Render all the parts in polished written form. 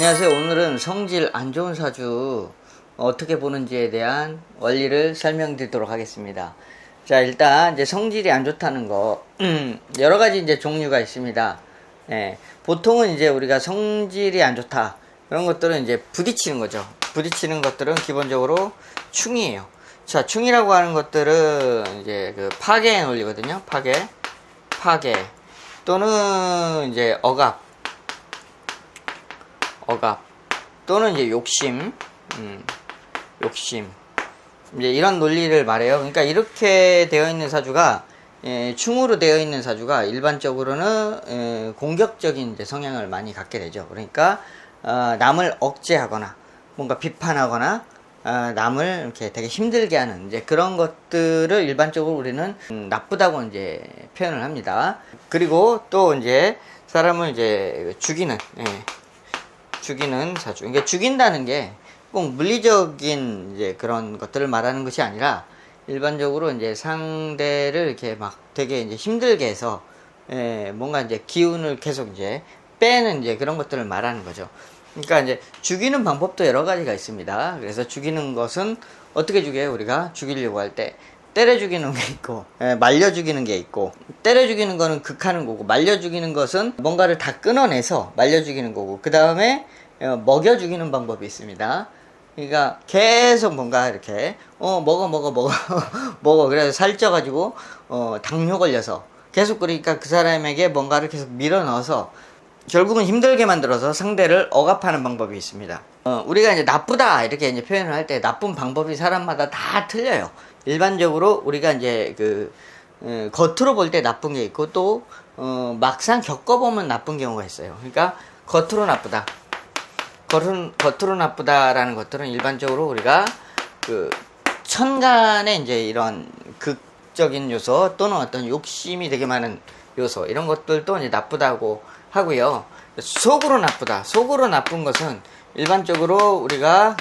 안녕하세요. 오늘은 성질 안 좋은 사주 어떻게 보는지에 대한 원리를 설명드리도록 하겠습니다. 자, 일단 이제 성질이 안 좋다는 거 여러 가지 이제 종류가 있습니다. 예, 보통은 이제 우리가 성질이 안 좋다 그런 것들은 이제 부딪히는 거죠. 부딪히는 것들은 기본적으로 충이에요. 자, 충이라고 하는 것들은 이제 그 파괴의 논리거든요. 파괴 또는 이제 억압 또는 이제 욕심 이제 이런 논리를 말해요. 그러니까 이렇게 되어 있는 사주가 충으로 되어 있는 사주가 일반적으로는 공격적인 이제 성향을 많이 갖게 되죠. 그러니까 남을 억제하거나 뭔가 비판하거나 남을 이렇게 되게 힘들게 하는 이제 그런 것들을 일반적으로 우리는 나쁘다고 이제 표현을 합니다. 그리고 또 이제 사람을 이제 죽이는 사주. 그러니까 죽인다는 게 꼭 물리적인 이제 그런 것들을 말하는 것이 아니라 일반적으로 이제 상대를 이렇게 막 되게 이제 힘들게 해서 뭔가 이제 기운을 계속 이제 빼는 이제 그런 것들을 말하는 거죠. 그러니까 이제 죽이는 방법도 여러 가지가 있습니다. 그래서 죽이는 것은 어떻게 죽여요? 우리가 죽이려고 할 때 때려 죽이는 게 있고 말려 죽이는 게 있고, 때려 죽이는 거는 극하는 거고 말려 죽이는 것은 뭔가를 다 끊어내서 말려 죽이는 거고, 그 다음에 먹여 죽이는 방법이 있습니다. 그러니까 계속 뭔가 이렇게 먹어 그래서 살쪄가지고 당뇨 걸려서 계속, 그러니까 그 사람에게 뭔가를 계속 밀어 넣어서 결국은 힘들게 만들어서 상대를 억압하는 방법이 있습니다. 우리가 이제 나쁘다 이렇게 이제 표현을 할 때 나쁜 방법이 사람마다 다 틀려요. 일반적으로 우리가 이제 겉으로 볼 때 나쁜 게 있고 또 막상 겪어보면 나쁜 경우가 있어요. 그러니까 겉으로 나쁘다라는 것들은 일반적으로 우리가 천간에 이제 이런 극적인 요소 또는 어떤 욕심이 되게 많은 요소, 이런 것들도 이제 나쁘다고 하고요. 속으로 나쁜 것은 일반적으로 우리가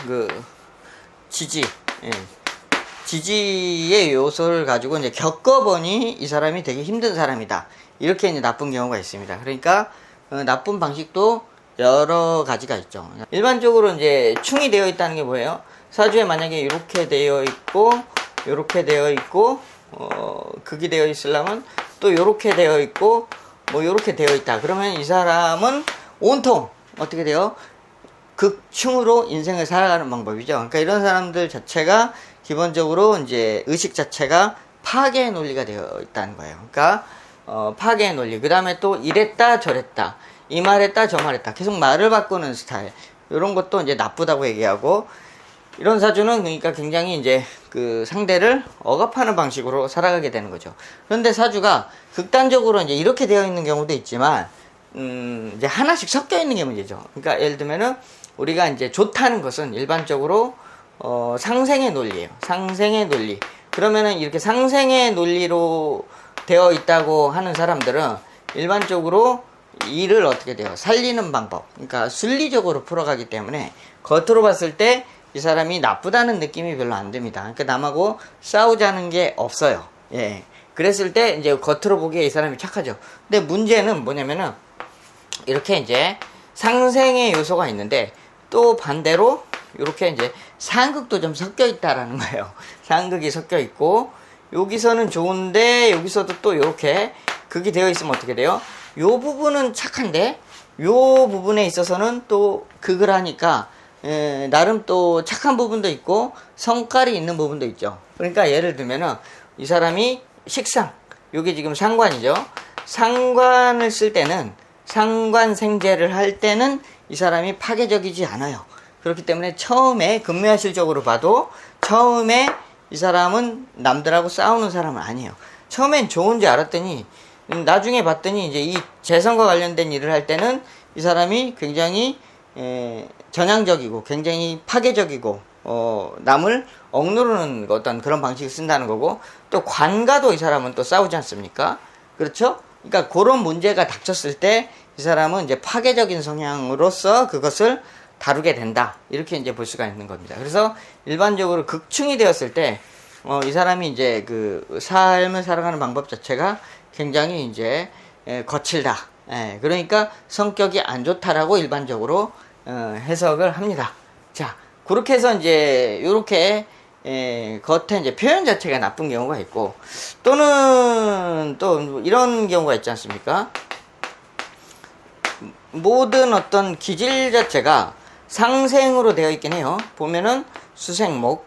지지의 요소를 가지고 이제 겪어보니 이 사람이 되게 힘든 사람이다, 이렇게 이제 나쁜 경우가 있습니다. 그러니까 나쁜 방식도 여러 가지가 있죠. 일반적으로 이제 충이 되어 있다는 게 뭐예요? 사주에 만약에 이렇게 되어 있고 극이 되어 있으려면 또 이렇게 되어 있고 뭐 이렇게 되어 있다. 그러면 이 사람은 온통 어떻게 돼요? 극충으로 인생을 살아가는 방법이죠. 그러니까 이런 사람들 자체가 기본적으로 이제 의식 자체가 파괴의 논리가 되어 있다는 거예요. 그러니까 파괴의 논리. 그 다음에 또 이랬다 저랬다, 이 말했다 저 말했다, 계속 말을 바꾸는 스타일, 이런 것도 이제 나쁘다고 얘기하고, 이런 사주는 그러니까 굉장히 이제 그 상대를 억압하는 방식으로 살아가게 되는 거죠. 그런데 사주가 극단적으로 이제 이렇게 되어 있는 경우도 있지만 이제 하나씩 섞여 있는 게 문제죠. 그러니까 예를 들면은 우리가 이제 좋다는 것은 일반적으로 상생의 논리예요. 상생의 논리. 그러면은 이렇게 상생의 논리로 되어 있다고 하는 사람들은 일반적으로 일을 어떻게 돼요? 살리는 방법. 그러니까 순리적으로 풀어가기 때문에 겉으로 봤을 때 이 사람이 나쁘다는 느낌이 별로 안 듭니다. 그러니까 남하고 싸우자는 게 없어요. 예. 그랬을 때 이제 겉으로 보기에 이 사람이 착하죠. 근데 문제는 뭐냐면은 이렇게 이제 상생의 요소가 있는데 또 반대로 이렇게 이제 상극도 좀 섞여 있다라는 거예요. 상극이 섞여 있고 여기서는 좋은데 여기서도 또 이렇게 극이 되어 있으면 어떻게 돼요? 요 부분은 착한데 요 부분에 있어서는 또 극을 하니까 나름 또 착한 부분도 있고 성깔이 있는 부분도 있죠. 그러니까 예를 들면은 이 사람이 식상, 요게 지금 상관이죠. 상관을 쓸 때는, 상관생재를 할 때는 이 사람이 파괴적이지 않아요. 그렇기 때문에 처음에 근묘화실적으로 봐도 처음에 이 사람은 남들하고 싸우는 사람은 아니에요. 처음엔 좋은 줄 알았더니 나중에 봤더니 이제 이 재성과 관련된 일을 할 때는 이 사람이 굉장히 전향적이고 굉장히 파괴적이고 남을 억누르는 어떤 그런 방식을 쓴다는 거고, 또 관과도 이 사람은 또 싸우지 않습니까? 그렇죠? 그러니까 그런 문제가 닥쳤을 때 이 사람은 이제 파괴적인 성향으로서 그것을 다루게 된다, 이렇게 이제 볼 수가 있는 겁니다. 그래서 일반적으로 극충이 되었을 때 이 사람이 이제 그 삶을 살아가는 방법 자체가 굉장히 이제 거칠다. 그러니까 성격이 안 좋다라고 일반적으로 해석을 합니다. 자, 그렇게 해서 이제 요렇게 겉에 이제 표현 자체가 나쁜 경우가 있고, 또는 또 이런 경우가 있지 않습니까? 모든 어떤 기질 자체가 상생으로 되어 있긴 해요. 보면은 수생목,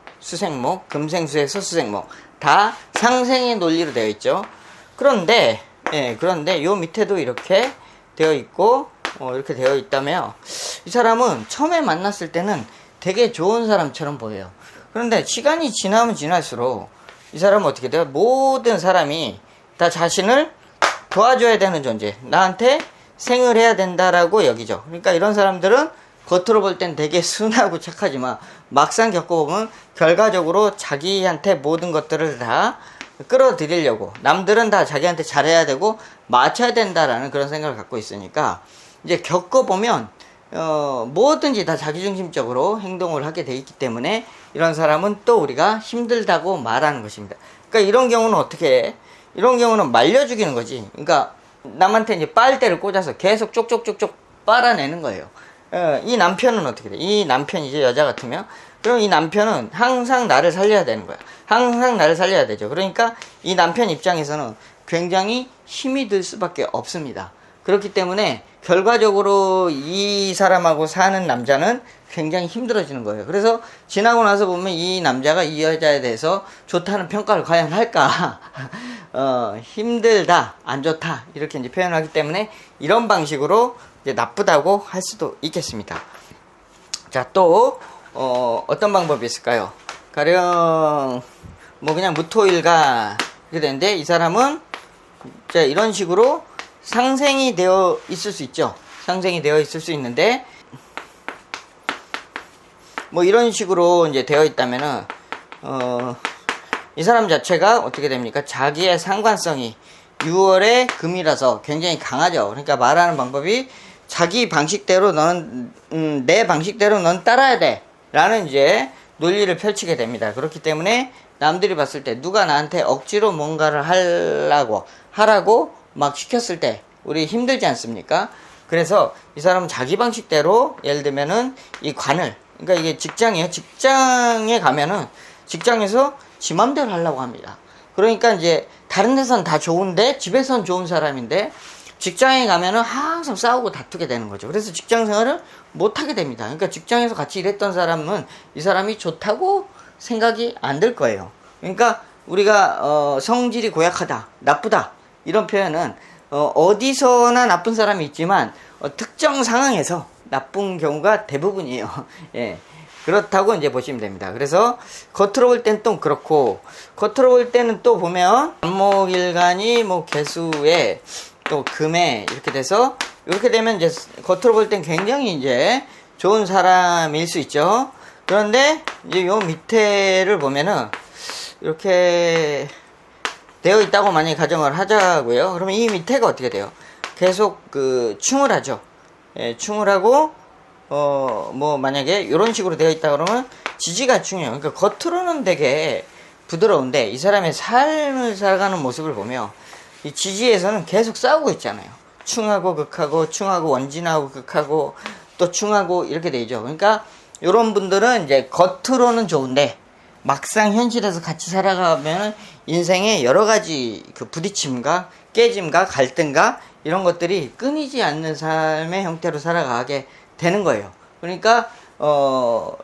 금생수에서 수생목 다 상생의 논리로 되어 있죠. 그런데 요 밑에도 이렇게 되어 있고 이렇게 되어 있다며, 이 사람은 처음에 만났을 때는 되게 좋은 사람처럼 보여요. 그런데 시간이 지나면 지날수록 이 사람은 어떻게 돼요? 모든 사람이 다 자신을 도와줘야 되는 존재, 나한테 생을 해야 된다라고 여기죠. 그러니까 이런 사람들은 겉으로 볼 땐 되게 순하고 착하지만 막상 겪어보면 결과적으로 자기한테 모든 것들을 다 끌어들이려고, 남들은 다 자기한테 잘해야 되고 맞춰야 된다라는 그런 생각을 갖고 있으니까, 이제 겪어보면 뭐든지 다 자기중심적으로 행동을 하게 돼 있기 때문에 이런 사람은 또 우리가 힘들다고 말하는 것입니다. 그러니까 이런 경우는 어떻게 해? 이런 경우는 말려 죽이는 거지. 그러니까 남한테 이제 빨대를 꽂아서 계속 쪽쪽쪽쪽 빨아내는 거예요. 이 남편은 어떻게 돼? 이 남편이 이제 여자 같으면, 그럼 이 남편은 항상 나를 살려야 되는 거야. 항상 나를 살려야 되죠. 그러니까 이 남편 입장에서는 굉장히 힘이 들 수밖에 없습니다. 그렇기 때문에 결과적으로 이 사람하고 사는 남자는 굉장히 힘들어지는 거예요. 그래서 지나고 나서 보면 이 남자가 이 여자에 대해서 좋다는 평가를 과연 할까? 힘들다, 안 좋다, 이렇게 이제 표현하기 때문에 이런 방식으로 이제 나쁘다고 할 수도 있겠습니다. 자, 또 어떤 방법이 있을까요? 가령 뭐 그냥 무토일가 이렇게 되는데, 이 사람은 자, 이런 식으로 상생이 되어 있을 수 있죠. 상생이 되어 있을 수 있는데, 뭐 이런 식으로 이제 되어 있다면은 이 사람 자체가 어떻게 됩니까? 자기의 상관성이 6월의 금이라서 굉장히 강하죠. 그러니까 말하는 방법이 자기 방식대로 너는 내 방식대로 넌 따라야 돼 라는 이제 논리를 펼치게 됩니다. 그렇기 때문에 남들이 봤을 때 누가 나한테 억지로 뭔가를 하라고 막 시켰을 때 우리 힘들지 않습니까? 그래서 이 사람은 자기 방식대로, 예를 들면은 이 관을, 그러니까 이게 직장이에요. 직장에 가면은 직장에서 지 맘대로 하려고 합니다. 그러니까 이제 다른 데선 다 좋은데 집에선 좋은 사람인데 직장에 가면은 항상 싸우고 다투게 되는 거죠. 그래서 직장 생활을 못 하게 됩니다. 그러니까 직장에서 같이 일했던 사람은 이 사람이 좋다고 생각이 안 들 거예요. 그러니까 우리가 성질이 고약하다, 나쁘다, 이런 표현은 어디서나 나쁜 사람이 있지만 특정 상황에서 나쁜 경우가 대부분이에요. 예. 그렇다고 이제 보시면 됩니다. 그래서 겉으로 볼 땐 또 그렇고, 겉으로 볼 때는 또 보면 안목일간이 뭐 개수에 또 금에 이렇게 돼서, 이렇게 되면 이제 겉으로 볼 땐 굉장히 이제 좋은 사람일 수 있죠. 그런데 이제 요 밑에를 보면은 이렇게 되어 있다고 만약에 가정을 하자고요. 그러면 이 밑에가 어떻게 돼요? 계속 충을 하죠. 예, 충을 하고 뭐 만약에 이런 식으로 되어 있다 그러면 지지가 충이에요. 그러니까 겉으로는 되게 부드러운데 이 사람의 삶을 살아가는 모습을 보면 이 지지에서는 계속 싸우고 있잖아요. 충하고 극하고, 충하고 원진하고 극하고, 또 충하고, 이렇게 되죠. 그러니까 이런 분들은 이제 겉으로는 좋은데 막상 현실에서 같이 살아가면 인생에 여러 가지 그 부딪힘과 깨짐과 갈등과 이런 것들이 끊이지 않는 삶의 형태로 살아가게 되는 거예요. 그러니까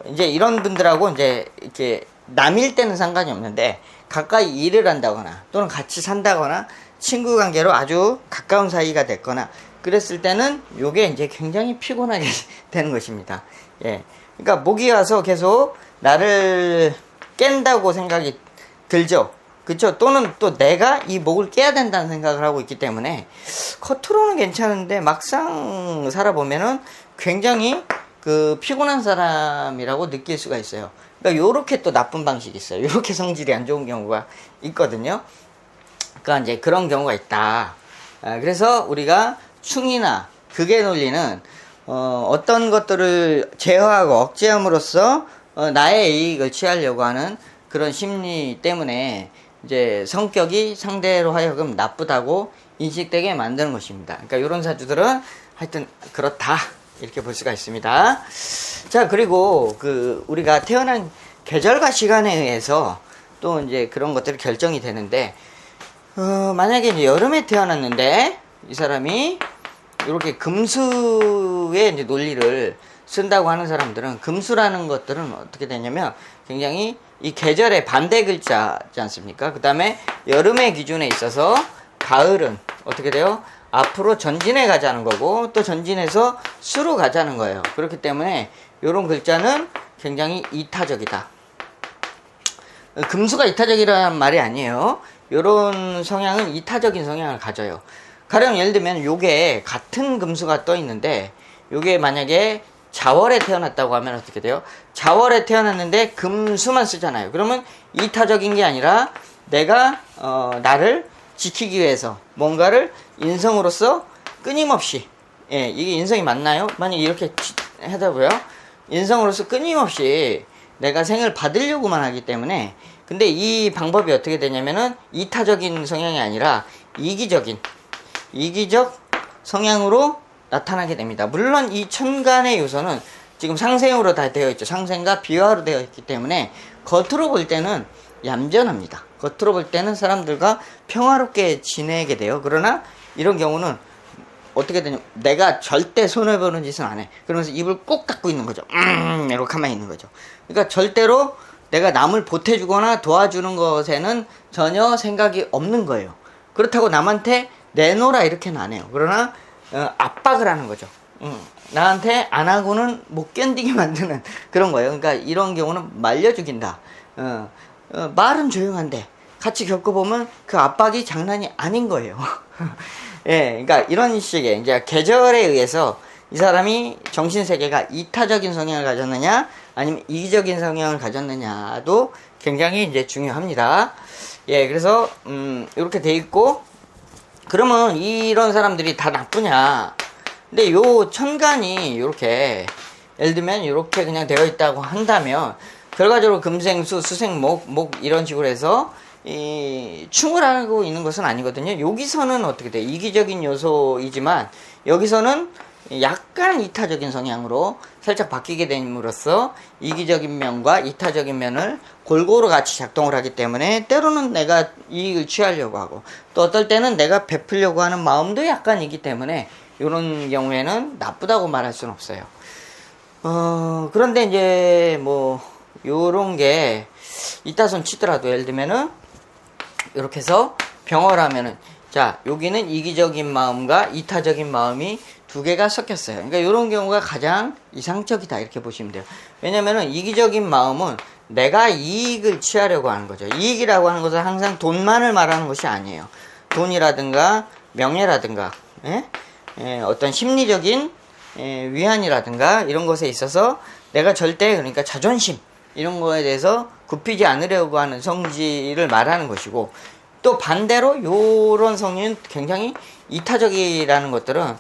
이제 이런 분들하고 이제 이렇게 남일 때는 상관이 없는데 가까이 일을 한다거나 또는 같이 산다거나 친구 관계로 아주 가까운 사이가 됐거나 그랬을 때는 요게 이제 굉장히 피곤하게 되는 것입니다. 예. 그러니까 목이 와서 계속 나를 깬다고 생각이 들죠. 그쵸? 또는 또 내가 이 목을 깨야 된다는 생각을 하고 있기 때문에 겉으로는 괜찮은데 막상 살아보면은 굉장히 피곤한 사람이라고 느낄 수가 있어요. 그러니까 요렇게 또 나쁜 방식이 있어요. 요렇게 성질이 안 좋은 경우가 있거든요. 그러니까 이제 그런 경우가 있다. 그래서 우리가 충이나 극의 논리는 어떤 것들을 제어하고 억제함으로써 나의 이익을 취하려고 하는 그런 심리 때문에 이제 성격이 상대로 하여금 나쁘다고 인식되게 만드는 것입니다. 그러니까 이런 사주들은 하여튼 그렇다. 이렇게 볼 수가 있습니다. 자, 그리고 우리가 태어난 계절과 시간에 의해서 또 이제 그런 것들이 결정이 되는데, 만약에 이제 여름에 태어났는데 이 사람이 이렇게 금수의 이제 논리를 쓴다고 하는 사람들은, 금수라는 것들은 어떻게 되냐면 굉장히 이 계절의 반대 글자지 않습니까? 그 다음에 여름의 기준에 있어서 가을은 어떻게 돼요? 앞으로 전진해 가자는 거고, 또 전진해서 수로 가자는 거예요. 그렇기 때문에 이런 글자는 굉장히 이타적이다. 금수가 이타적이라는 말이 아니에요. 이런 성향은 이타적인 성향을 가져요. 가령 예를 들면 요게 같은 금수가 떠 있는데, 요게 만약에 자월에 태어났다고 하면 어떻게 돼요? 자월에 태어났는데 금수만 쓰잖아요. 그러면 이타적인 게 아니라 내가 나를 지키기 위해서 뭔가를 인성으로서 끊임없이, 이게 인성이 맞나요? 만약 이렇게 하자고요. 인성으로서 끊임없이 내가 생을 받으려고만 하기 때문에, 근데 이 방법이 어떻게 되냐면은 이타적인 성향이 아니라 이기적 성향으로 나타나게 됩니다. 물론 이 천간의 요소는 지금 상생으로 다 되어 있죠. 상생과 비화로 되어 있기 때문에 겉으로 볼 때는 얌전합니다. 겉으로 볼 때는 사람들과 평화롭게 지내게 돼요. 그러나 이런 경우는 어떻게 되냐면 내가 절대 손해보는 짓은 안 해. 그러면서 입을 꼭 닫고 있는 거죠. 이렇게 가만히 있는 거죠. 그러니까 절대로 내가 남을 보태주거나 도와주는 것에는 전혀 생각이 없는 거예요. 그렇다고 남한테 내놓으라 이렇게는 안 해요. 그러나 압박을 하는 거죠. 나한테 안 하고는 못 견디게 만드는 그런 거예요. 그러니까 이런 경우는 말려 죽인다. 말은 조용한데 같이 겪어보면 그 압박이 장난이 아닌 거예요. 예, 그러니까 이런 식의 이제 계절에 의해서 이 사람이 정신세계가 이타적인 성향을 가졌느냐 아니면 이기적인 성향을 가졌느냐도 굉장히 이제 중요합니다. 예, 그래서 이렇게 돼 있고, 그러면 이런 사람들이 다 나쁘냐? 근데 요 천간이 이렇게 예를 들면 이렇게 그냥 되어 있다고 한다면 결과적으로 금생수, 수생목, 목 이런 식으로 해서 충을 하고 있는 것은 아니거든요. 여기서는 어떻게 돼? 이기적인 요소이지만 여기서는 약간 이타적인 성향으로 살짝 바뀌게 됨으로써 이기적인 면과 이타적인 면을 골고루 같이 작동을 하기 때문에 때로는 내가 이익을 취하려고 하고, 또 어떨 때는 내가 베풀려고 하는 마음도 약간 있기 때문에 이런 경우에는 나쁘다고 말할 수는 없어요. 그런데 이제 뭐 요런 게 이따손 치더라도 예를 들면은 이렇게 해서 병을 하면은, 자, 여기는 이기적인 마음과 이타적인 마음이 두 개가 섞였어요. 그러니까 이런 경우가 가장 이상적이다 이렇게 보시면 돼요. 왜냐면은 이기적인 마음은 내가 이익을 취하려고 하는 거죠. 이익이라고 하는 것은 항상 돈만을 말하는 것이 아니에요. 돈이라든가 명예라든가 어떤 심리적인 위안이라든가 이런 것에 있어서 내가 절대, 그러니까 자존심 이런 거에 대해서 굽히지 않으려고 하는 성질을 말하는 것이고, 또 반대로 요런 성향은 굉장히 이타적이라는 것들은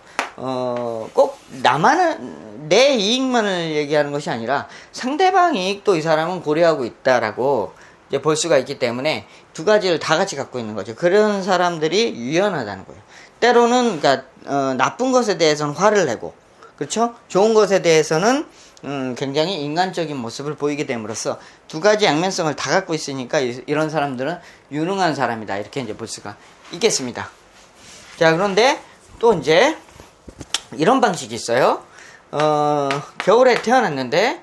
꼭 나만은 내 이익만을 얘기하는 것이 아니라 상대방 이익도 이 사람은 고려하고 있다라고 이제 볼 수가 있기 때문에 두 가지를 다 같이 갖고 있는 거죠. 그런 사람들이 유연하다는 거예요. 때로는 그러니까 나쁜 것에 대해서는 화를 내고, 그렇죠? 좋은 것에 대해서는 굉장히 인간적인 모습을 보이게 됨으로써 두 가지 양면성을 다 갖고 있으니까 이런 사람들은 유능한 사람이다 이렇게 이제 볼 수가 있겠습니다. 자, 그런데 또 이제 이런 방식이 있어요. 겨울에 태어났는데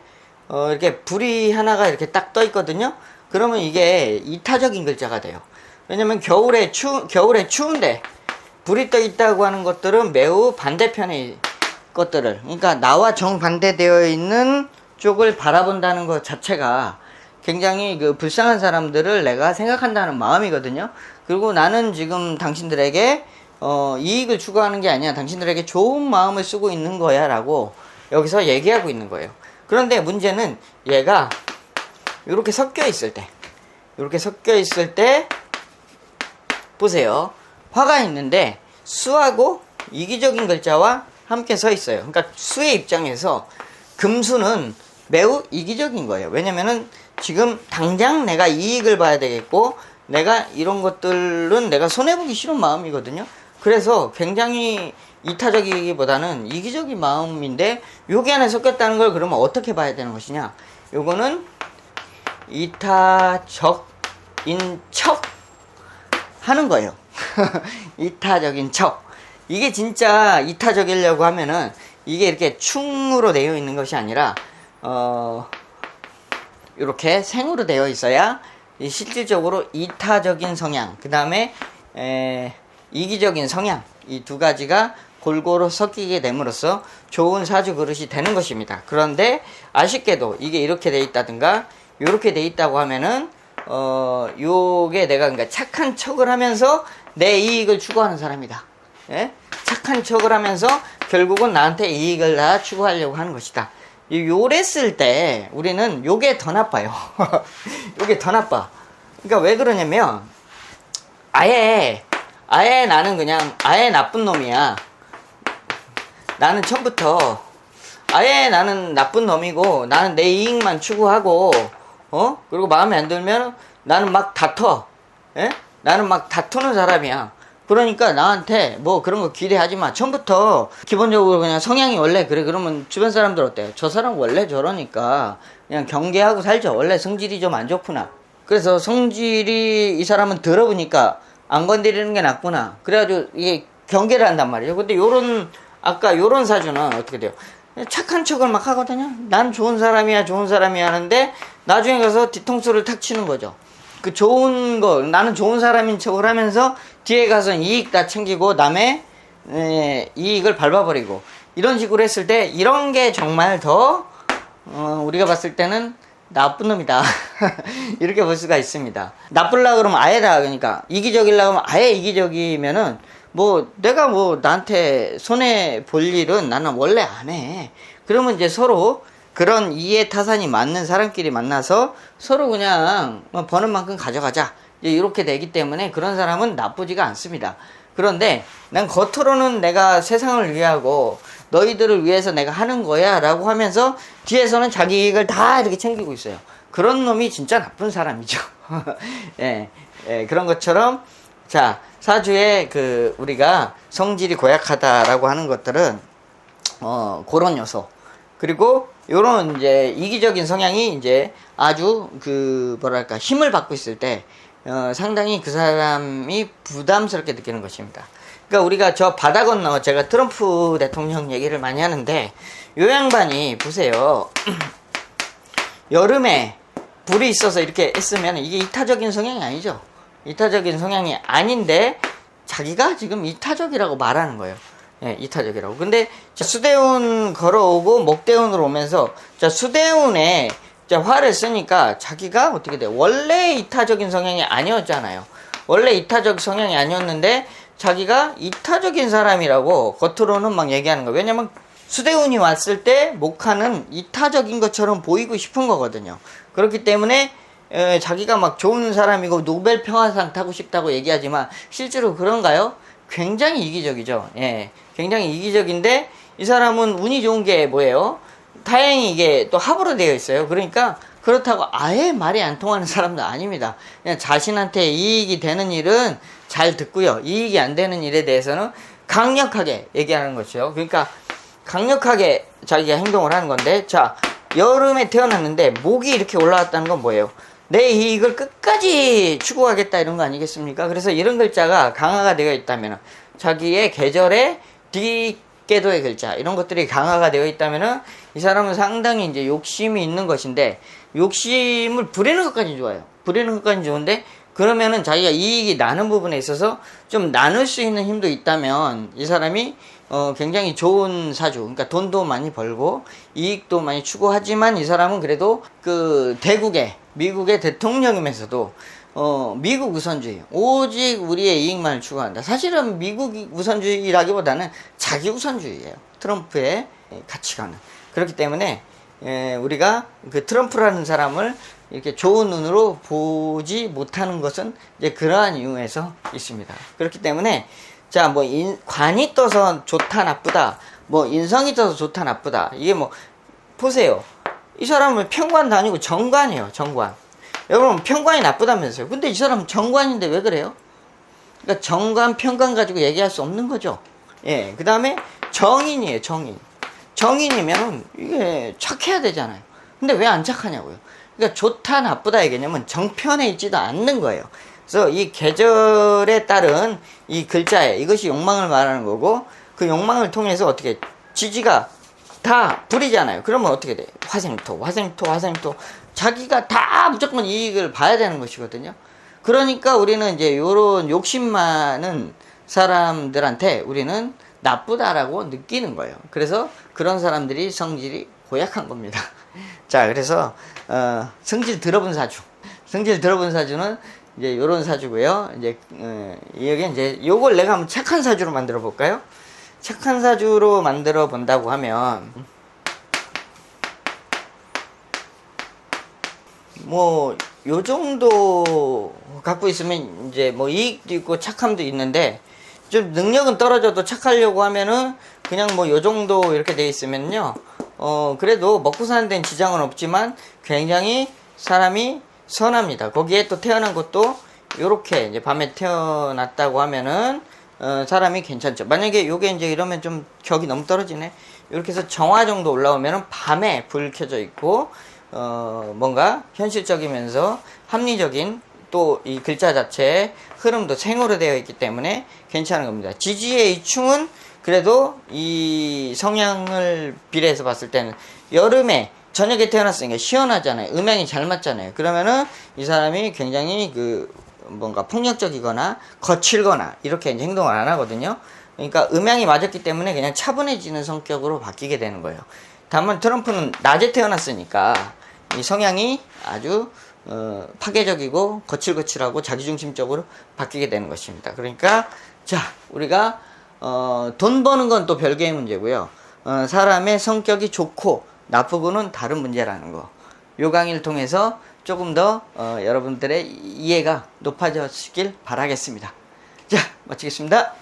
이렇게 불이 하나가 이렇게 딱 떠 있거든요. 그러면 이게 이타적인 글자가 돼요. 왜냐면 겨울에 추운데 불이 떠 있다고 하는 것들은 매우 반대편의 것들을, 그러니까 나와 정반대되어 있는 쪽을 바라본다는 것 자체가 굉장히 그 불쌍한 사람들을 내가 생각한다는 마음이거든요. 그리고 나는 지금 당신들에게 이익을 추구하는 게 아니야, 당신들에게 좋은 마음을 쓰고 있는 거야 라고 여기서 얘기하고 있는 거예요. 그런데 문제는 얘가 이렇게 섞여 있을 때 보세요. 화가 있는데 수하고 이기적인 글자와 함께 서 있어요. 그러니까 수의 입장에서 금수는 매우 이기적인 거예요. 왜냐면은 지금 당장 내가 이익을 봐야 되겠고, 내가 이런 것들은 내가 손해보기 싫은 마음이거든요. 그래서 굉장히 이타적이기보다는 이기적인 마음인데 여기 안에 섞였다는 걸 그러면 어떻게 봐야 되는 것이냐? 요거는 이타적인 척 하는 거예요. 이타적인 척. 이게 진짜 이타적이려고 하면은 이게 이렇게 충으로 되어 있는 것이 아니라 이렇게 생으로 되어 있어야 실질적으로 이타적인 성향, 그 다음에 이기적인 성향, 이 두 가지가 골고루 섞이게 됨으로써 좋은 사주 그릇이 되는 것입니다. 그런데 아쉽게도 이게 이렇게 돼 있다든가 이렇게 돼 있다고 하면은 요게 내가 그러니까 착한 척을 하면서 내 이익을 추구하는 사람이다. 예? 착한 척을 하면서 결국은 나한테 이익을 다 추구하려고 하는 것이다. 요랬을 때 우리는 요게 더 나빠요. 요게 더 나빠. 그러니까 왜 그러냐면 아예 나는 그냥 아예 나쁜 놈이야. 나는 처음부터 아예 나는 나쁜 놈이고 나는 내 이익만 추구하고 그리고 마음에 안 들면 나는 막 다퉈. 예? 나는 막 다투는 사람이야. 그러니까 나한테 뭐 그런 거 기대하지 마. 처음부터 기본적으로 그냥 성향이 원래 그래. 그러면 주변 사람들 어때요? 저 사람 원래 저러니까 그냥 경계하고 살죠. 원래 성질이 좀 안 좋구나. 그래서 성질이 이 사람은 더러우니까 안 건드리는 게 낫구나. 그래가지고 이게 경계를 한단 말이에요. 근데 아까 요런 사주는 어떻게 돼요? 착한 척을 막 하거든요. 난 좋은 사람이야 하는데 나중에 가서 뒤통수를 탁 치는 거죠. 그 좋은 거, 나는 좋은 사람인 척을 하면서 뒤에 가서 이익 다 챙기고 남의 이익을 밟아버리고 이런 식으로 했을 때 이런 게 정말 더 우리가 봤을 때는 나쁜 놈이다. 이렇게 볼 수가 있습니다. 나쁠라 그러면 아예 다, 그러니까 이기적이려고 하면 아예 이기적이면은 뭐 내가 뭐 나한테 손해 볼 일은 나는 원래 안 해. 그러면 이제 서로 그런 이해 타산이 맞는 사람끼리 만나서 서로 그냥 버는 만큼 가져가자. 이렇게 되기 때문에 그런 사람은 나쁘지가 않습니다. 그런데 난 겉으로는 내가 세상을 위하고 너희들을 위해서 내가 하는 거야 라고 하면서 뒤에서는 자기 이익을 다 이렇게 챙기고 있어요. 그런 놈이 진짜 나쁜 사람이죠. 예, 그런 것처럼 자, 사주에 우리가 성질이 고약하다라고 하는 것들은 그런 요소. 그리고 요런 이제 이기적인 성향이 이제 아주 뭐랄까 힘을 받고 있을 때 상당히 그 사람이 부담스럽게 느끼는 것입니다. 그러니까 우리가 저 바다 건너 제가 트럼프 대통령 얘기를 많이 하는데 요 양반이 보세요. 여름에 불이 있어서 이렇게 했으면 이게 이타적인 성향이 아니죠. 이타적인 성향이 아닌데 자기가 지금 이타적이라고 말하는 거예요. 예, 이타적이라고. 근데 수대운 걸어오고 목대운으로 오면서 수대운에 화를 쓰니까 자기가 어떻게 돼? 원래 이타적인 성향이 아니었잖아요. 원래 이타적 성향이 아니었는데 자기가 이타적인 사람이라고 겉으로는 막 얘기하는 거예요. 왜냐면 수대운이 왔을 때 목화는 이타적인 것처럼 보이고 싶은 거거든요. 그렇기 때문에 자기가 막 좋은 사람이고 노벨 평화상 타고 싶다고 얘기하지만 실제로 그런가요? 굉장히 이기적이죠. 예, 굉장히 이기적인데 이 사람은 운이 좋은 게 뭐예요? 다행히 이게 또 합으로 되어 있어요. 그러니까 그렇다고 아예 말이 안 통하는 사람도 아닙니다. 그냥 자신한테 이익이 되는 일은 잘 듣고요. 이익이 안 되는 일에 대해서는 강력하게 얘기하는 거죠. 그러니까 강력하게 자기가 행동을 하는 건데, 자, 여름에 태어났는데 목이 이렇게 올라왔다는 건 뭐예요? 내 이익을 끝까지 추구하겠다 이런 거 아니겠습니까? 그래서 이런 글자가 강화가 되어 있다면 자기의 계절에 뒷궤도의 글자 이런 것들이 강화가 되어 있다면 이 사람은 상당히 이제 욕심이 있는 것인데 욕심을 부리는 것까지 좋아요. 부리는 것까지 좋은데 그러면은 자기가 이익이 나는 부분에 있어서 좀 나눌 수 있는 힘도 있다면 이 사람이 굉장히 좋은 사주, 그러니까 돈도 많이 벌고 이익도 많이 추구하지만 이 사람은 그래도 미국의 대통령이면서도 미국 우선주의, 오직 우리의 이익만을 추구한다. 사실은 미국 우선주의라기보다는 자기 우선주의예요. 트럼프의 가치관은. 그렇기 때문에 우리가 그 트럼프라는 사람을 이렇게 좋은 눈으로 보지 못하는 것은 이제 그러한 이유에서 있습니다. 그렇기 때문에 자, 뭐 관이 떠서 좋다 나쁘다, 뭐 인성이 떠서 좋다 나쁘다, 이게 뭐 보세요. 이 사람은 평관도 아니고 정관이에요. 정관. 여러분 평관이 나쁘다면서요. 근데 이 사람은 정관인데 왜 그래요? 그러니까 정관 평관 가지고 얘기할 수 없는 거죠. 예, 그 다음에 정인이에요, 정인. 정인이면 이게 착해야 되잖아요. 근데 왜 안 착하냐고요. 그러니까 좋다, 나쁘다의 개념은 정편에 있지도 않는 거예요. 그래서 이 계절에 따른 이 글자에 이것이 욕망을 말하는 거고, 그 욕망을 통해서 어떻게 지지가 다 불이잖아요. 그러면 어떻게 돼? 화생토, 화생토, 화생토. 자기가 다 무조건 이익을 봐야 되는 것이거든요. 그러니까 우리는 이제 요런 욕심 많은 사람들한테 우리는 나쁘다라고 느끼는 거예요. 그래서 그런 사람들이 성질이 고약한 겁니다. 자, 그래서 성질 들어본 사주. 성질 들어본 사주는 이제 요런 사주고요. 이제 여기 이제 요걸 내가 한번 착한 사주로 만들어 볼까요? 착한 사주로 만들어 본다고 하면 뭐 요 정도 갖고 있으면 이제 뭐 이익도 있고 착함도 있는데, 좀 능력은 떨어져도 착하려고 하면은 그냥 뭐 요 정도 이렇게 돼 있으면요, 그래도 먹고 사는 데는 지장은 없지만 굉장히 사람이 선합니다. 거기에 또 태어난 것도 요렇게 이제 밤에 태어났다고 하면은 사람이 괜찮죠. 만약에 요게 이제 이러면 좀 격이 너무 떨어지네. 이렇게 해서 정화 정도 올라오면은 밤에 불 켜져 있고 뭔가 현실적이면서 합리적인 또 이 글자 자체의 흐름도 생으로 되어 있기 때문에 괜찮은 겁니다. 지지의 이 충은 그래도 이 성향을 비례해서 봤을 때는 여름에 저녁에 태어났으니까 시원하잖아요. 음양이 잘 맞잖아요. 그러면은 이 사람이 굉장히 그 뭔가 폭력적이거나 거칠거나 이렇게 이제 행동을 안 하거든요. 그러니까 음양이 맞았기 때문에 그냥 차분해지는 성격으로 바뀌게 되는 거예요. 다만 트럼프는 낮에 태어났으니까 이 성향이 아주 파괴적이고 거칠거칠하고 자기중심적으로 바뀌게 되는 것입니다. 그러니까 자, 우리가 돈 버는 건 또 별개의 문제고요. 사람의 성격이 좋고 나쁘고는 다른 문제라는 거. 요 강의를 통해서 조금 더 여러분들의 이해가 높아졌길 바라겠습니다. 자, 마치겠습니다.